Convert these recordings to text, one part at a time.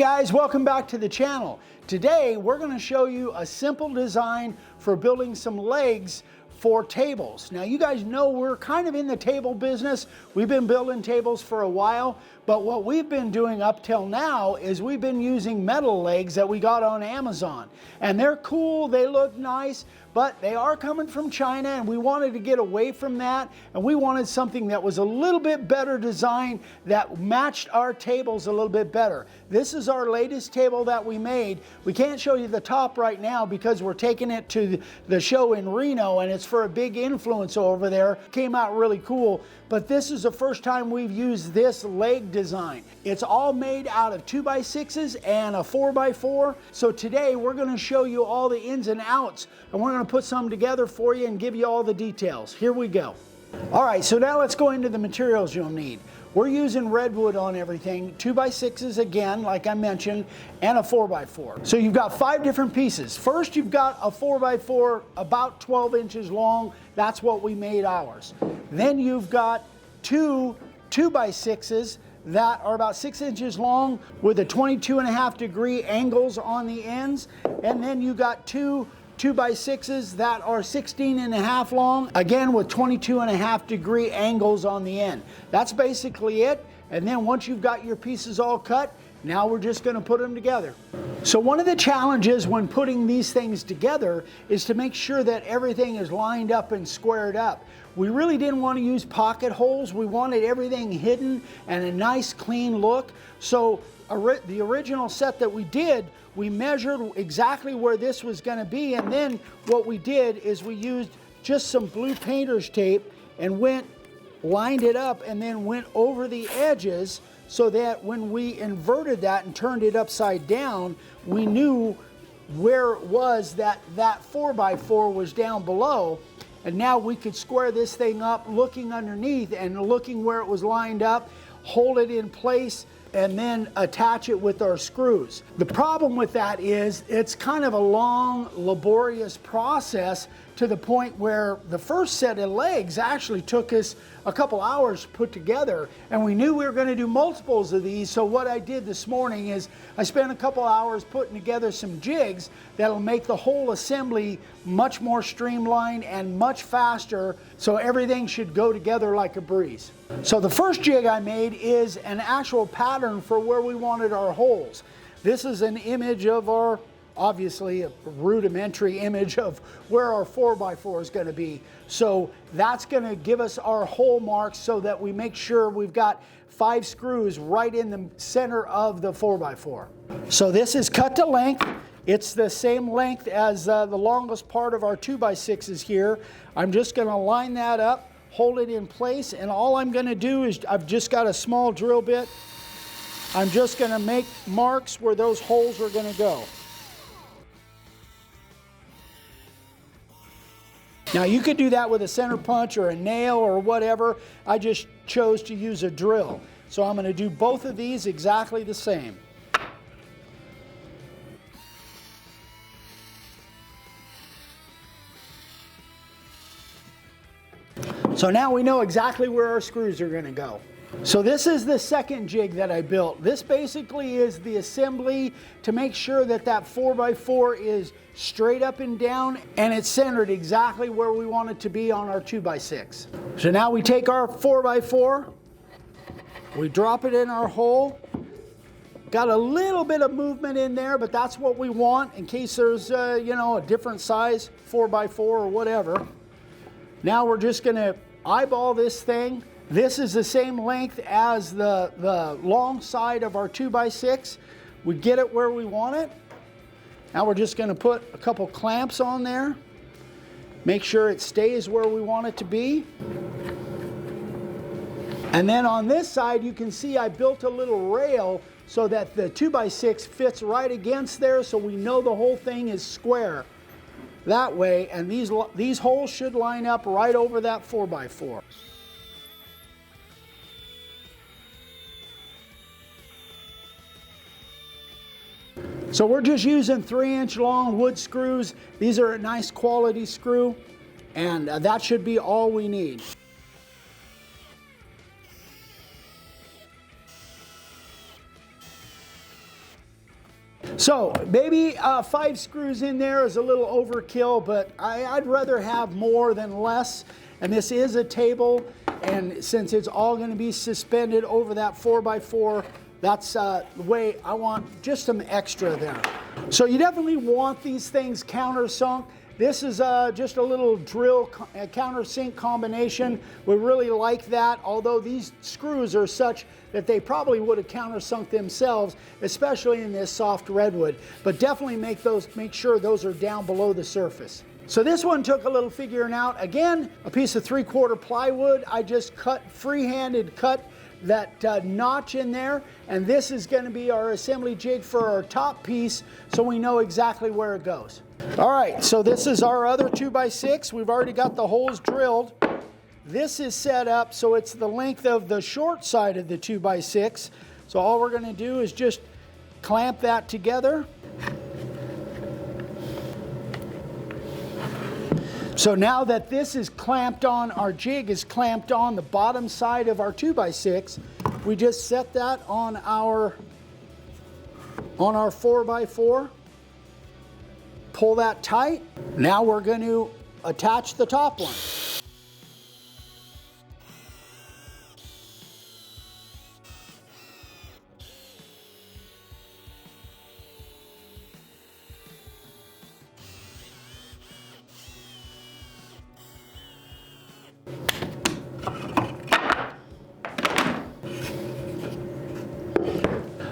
guys, welcome back to the channel. Today we're going to show you a simple design for building some legs for tables. Now you guys know we're kind of in the table business. We've been building tables for a while, but what we've been doing up till now is we've been using metal legs that we got on Amazon. And they're cool, they look nice, but they are coming from China, and we wanted to get away from that, and we wanted something that was a little bit better designed that matched our tables a little bit better. This is our latest table that we made. We can't show you the top right now because we're taking it to the show in Reno, and it's for a big influencer over there. Came out really cool, but this is the first time we've used this leg design. It's all made out of 2x6s and a 4x4. So today we're going to show you all the ins and outs, and we're going to put some together for you and give you all the details. Here we go. All right, so now let's go into the materials you'll need. We're using redwood on everything, 2x6s again, like I mentioned, and a 4x4. So you've got 5 different pieces. First, you've got a 4x4 about 12 inches long. That's what we made ours. Then you've got 2 2x6s that are about 6 inches long with a 22.5-degree angles on the ends. And then you got 2 2x6s that are 16.5 long, again with 22.5-degree angles on the end. That's basically it. And then once you've got your pieces all cut, now we're just going to put them together. So one of the challenges when putting these things together is to make sure that everything is lined up and squared up. We really didn't want to use pocket holes. We wanted everything hidden and a nice clean look. So the original set that we did, we measured exactly where this was going to be, and then what we did is we used just some blue painter's tape and lined it up and then went over the edges so that when we inverted that and turned it upside down, we knew where it was that 4x4 was down below. And now we could square this thing up looking underneath and looking where it was lined up, hold it in place, and then attach it with our screws. The problem with that is it's kind of a long, laborious process to the point where the first set of legs actually took us a couple hours to put together, and we knew we were going to do multiples of these. So what I did this morning is I spent a couple hours putting together some jigs that'll make the whole assembly much more streamlined and much faster, so everything should go together like a breeze. So the first jig I made is an actual pattern for where we wanted our holes. This is an image of our, obviously a rudimentary image of where our 4x4 is going to be. So that's going to give us our hole marks so that we make sure we've got 5 screws right in the center of the 4x4. So this is cut to length. It's the same length as the longest part of our 2x6s here. I'm just going to line that up, hold it in place, and all I'm going to do is I've just got a small drill bit. I'm just going to make marks where those holes are going to go. Now you could do that with a center punch or a nail or whatever. I just chose to use a drill. So I'm going to do both of these exactly the same. So now we know exactly where our screws are going to go. So this is the second jig that I built. This basically is the assembly to make sure that 4x4 is straight up and down and it's centered exactly where we want it to be on our 2x6. So now we take our 4x4, we drop it in our hole. Got a little bit of movement in there, but that's what we want in case there's you know, a different size 4x4 or whatever. Now we're just going to eyeball this thing. This is the same length as the long side of our 2x6. We get it where we want it. Now we're just going to put a couple clamps on there. Make sure it stays where we want it to be. And then on this side, you can see I built a little rail so that the 2x6 fits right against there, so we know the whole thing is square that way. And these holes should line up right over that 4x4. So we're just using 3-inch long wood screws. These are a nice quality screw, and that should be all we need. So maybe 5 screws in there is a little overkill, but I'd rather have more than less. And this is a table, and since it's all going to be suspended over that 4x4, that's the way I want just some extra there. So you definitely want these things countersunk. This is just a little drill countersink combination. We really like that, although these screws are such that they probably would have countersunk themselves, especially in this soft redwood. But definitely make sure those are down below the surface. So this one took a little figuring out. Again, a piece of 3/4 plywood. I just freehanded cut that notch in there, and this is going to be our assembly jig for our top piece, so we know exactly where it goes. All right, so this is our other 2x6. We've already got the holes drilled. This is set up so it's the length of the short side of the 2x6. So all we're going to do is just clamp that together. So now that this is clamped on, our jig is clamped on the bottom side of our 2x6, we just set that on our 4x4, pull that tight. Now we're going to attach the top one.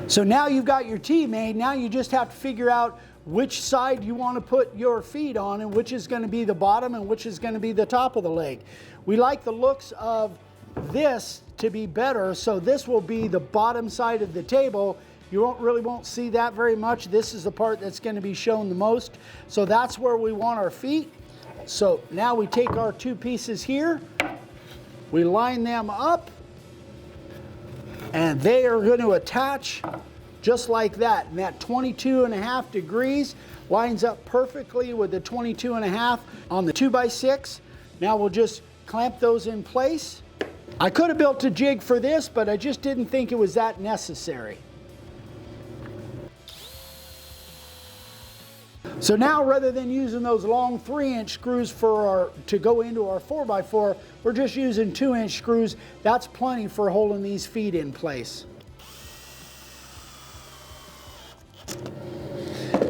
So now you've got your T made. Now you just have to figure out which side you want to put your feet on, and which is going to be the bottom and which is going to be the top of the leg. We like the looks of this to be better, so this will be the bottom side of the table. You won't see that very much. This is the part that's going to be shown the most. So that's where we want our feet. So now we take our 2 pieces here, we line them up, and they are going to attach just like that. And that 22.5 degrees lines up perfectly with the 22.5 on the 2x6. Now we'll just clamp those in place. I could have built a jig for this, but I just didn't think it was that necessary. So now, rather than using those long 3-inch screws to go into our 4x4, we're just using 2-inch screws. That's plenty for holding these feet in place.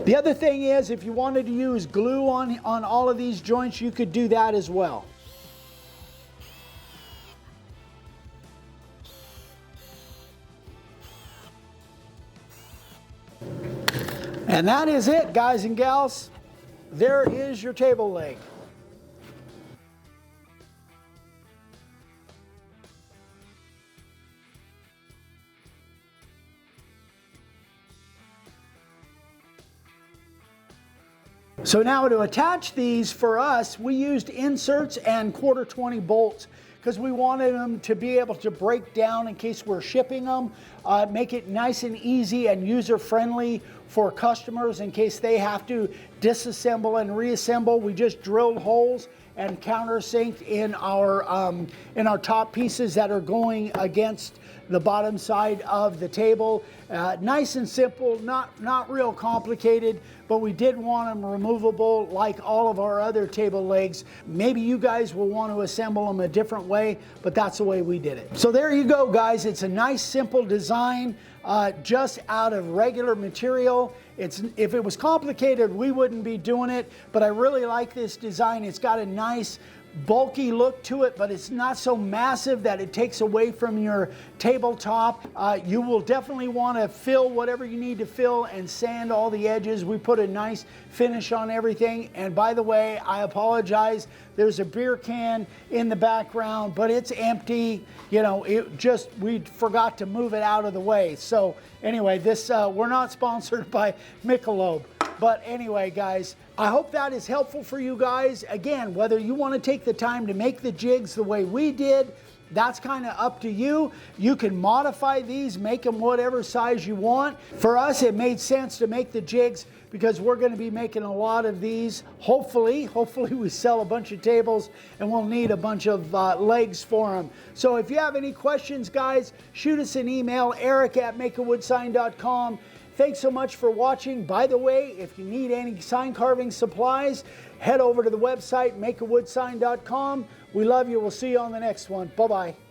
The other thing is, if you wanted to use glue on all of these joints, you could do that as well. And that is it, guys and gals. There is your table leg. So now to attach these, for us, we used inserts and 1/4-20 bolts because we wanted them to be able to break down in case we're shipping them, make it nice and easy and user-friendly for customers in case they have to disassemble and reassemble. We just drilled holes and countersinked in our top pieces that are going against the bottom side of the table. Nice and simple, not real complicated, but we did want them removable like all of our other table legs. Maybe you guys will want to assemble them a different way, but that's the way we did it. So there you go, guys. It's a nice, simple design, just out of regular material. If it was complicated, we wouldn't be doing it, but I really like this design. It's got a nice bulky look to it, but it's not so massive that it takes away from your tabletop. You will definitely want to fill whatever you need to fill and sand all the edges. We put a nice finish on everything. And by the way, I apologize. There's a beer can in the background, but it's empty. You know, we forgot to move it out of the way. So anyway, we're not sponsored by Michelob. But anyway, guys, I hope that is helpful for you guys. Again, whether you want to take the time to make the jigs the way we did, that's kind of up to you. You can modify these, make them whatever size you want. For us, it made sense to make the jigs because we're going to be making a lot of these. Hopefully we sell a bunch of tables and we'll need a bunch of legs for them. So if you have any questions, guys, shoot us an email, eric@makeawwoodsign.com. thanks so much for watching. By the way, if you need any sign carving supplies, head over to the website, makeawoodsign.com. We love you. We'll see you on the next one. Bye-bye.